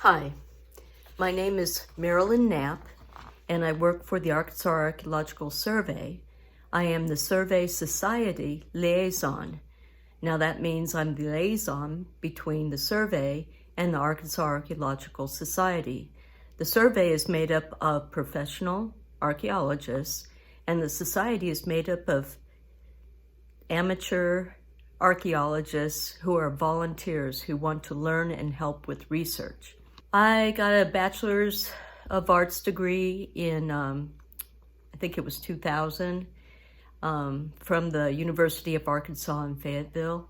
Hi, my name is Marilyn Knapp, and I work for the Arkansas Archaeological Survey. I am the Survey Society Liaison. Now that means I'm the liaison between the survey and the Arkansas Archaeological Society. The survey is made up of professional archaeologists, and the society is made up of amateur archaeologists who are volunteers who want to learn and help with research. I got a Bachelor's of Arts degree in, I think it was 2000, from the University of Arkansas in Fayetteville,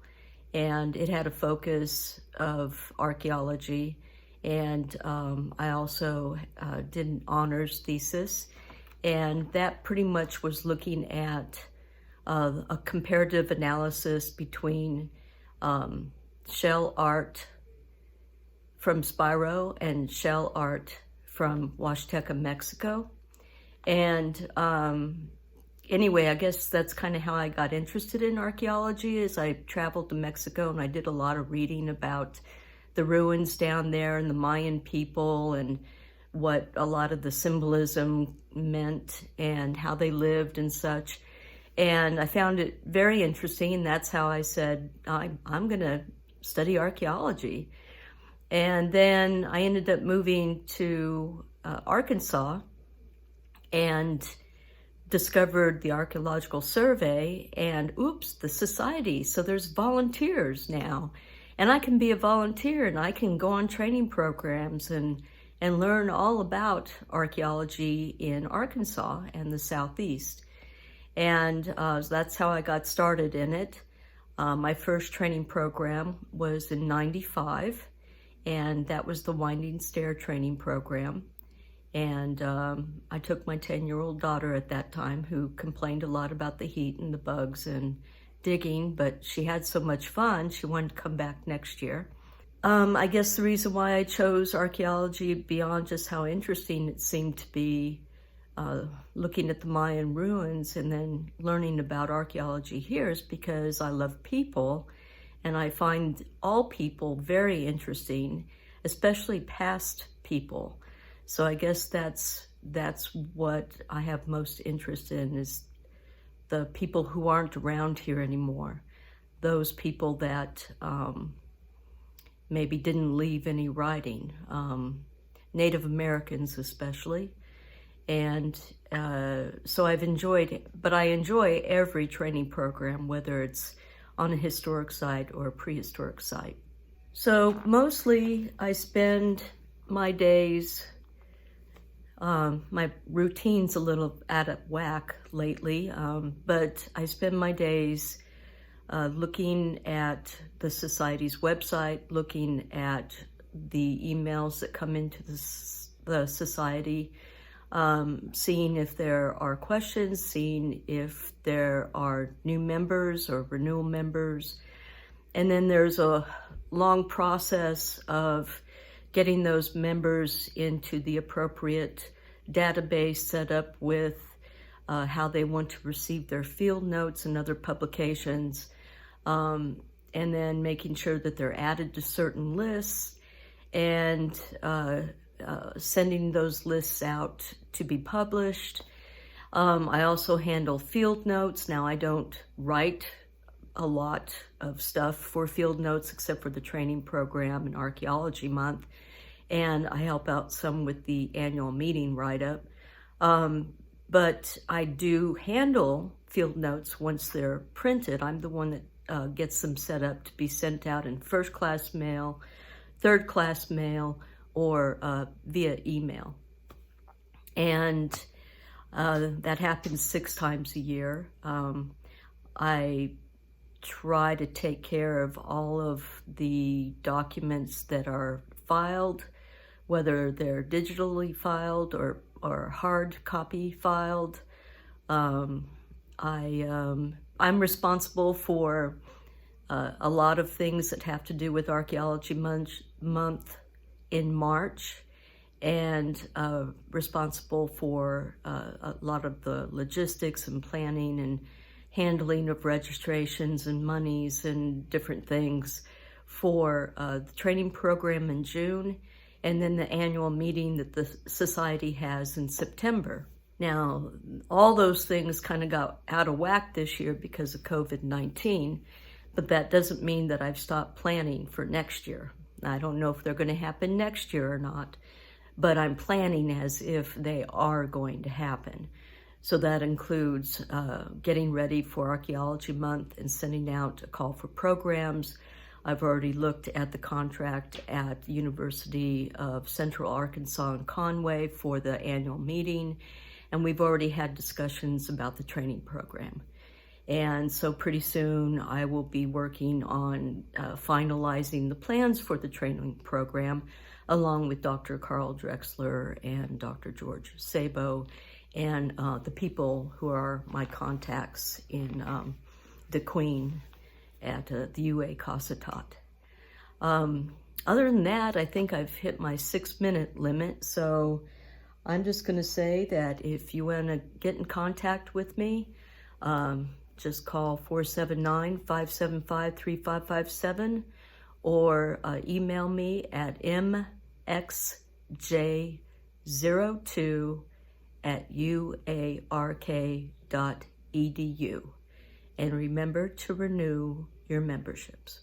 and it had a focus of archaeology, and I also did an honors thesis, and that pretty much was looking at a comparative analysis between shell art from Spiro and shell art from Huasteca, Mexico. And anyway, I guess that's kind of how I got interested in archaeology. Is I traveled to Mexico and I did a lot of reading about the ruins down there and the Mayan people and what a lot of the symbolism meant and how they lived and such. And I found it very interesting, and that's how I said, I'm gonna study archaeology. And then I ended up moving to Arkansas and discovered the Archaeological Survey and oops, the society. So there's volunteers now, and I can be a volunteer and I can go on training programs and learn all about archaeology in Arkansas and the Southeast. And so that's how I got started in it. My first training program was in '95. And that was the Winding Stair training program. And I took my 10-year-old daughter at that time, who complained a lot about the heat and the bugs and digging, but she had so much fun, she wanted to come back next year. I guess the reason why I chose archaeology, beyond just how interesting it seemed to be, looking at the Mayan ruins and then learning about archaeology here, is because I love people. And I find all people very interesting, especially past people. So I guess that's what I have most interest in, is the people who aren't around here anymore. Those people that maybe didn't leave any writing, Native Americans especially. And so I've enjoyed it, but I enjoy every training program, whether it's on a historic site or a prehistoric site. So mostly I spend my days, my routine's a little out of whack lately, but I spend my days looking at the Society's website, looking at the emails that come into the Society, seeing if there are questions, seeing if there are new members or renewal members. And then there's a long process of getting those members into the appropriate database set up with how they want to receive their field notes and other publications, and then making sure that they're added to certain lists and sending those lists out to be published. I also handle field notes. Now, I don't write a lot of stuff for field notes except for the training program and Archaeology Month, and I help out some with the annual meeting write-up. But I do handle field notes once they're printed. I'm the one that gets them set up to be sent out in first-class mail, third-class mail, or via email. And that happens 6 times a year. I try to take care of all of the documents that are filed, whether they're digitally filed or hard copy filed. I'm responsible for a lot of things that have to do with Archaeology Month in March, and responsible for a lot of the logistics and planning and handling of registrations and monies and different things for the training program in June, and then the annual meeting that the society has in September. Now, all those things kind of got out of whack this year because of COVID-19, but that doesn't mean that I've stopped planning for next year. I don't know if they're going to happen next year or not, but I'm planning as if they are going to happen. So that includes getting ready for Archaeology Month and sending out a call for programs. I've already looked at the contract at the University of Central Arkansas in Conway for the annual meeting, and we've already had discussions about the training program. And so pretty soon I will be working on finalizing the plans for the training program, along with Dr. Carl Drexler and Dr. George Sabo, and the people who are my contacts in the Queen at the UA Cossatot. Other than that, I think I've hit my 6-minute limit, so I'm just going to say that if you want to get in contact with me, just call 479-575-3557 or email me at mxj02@uark.edu. And remember to renew your memberships.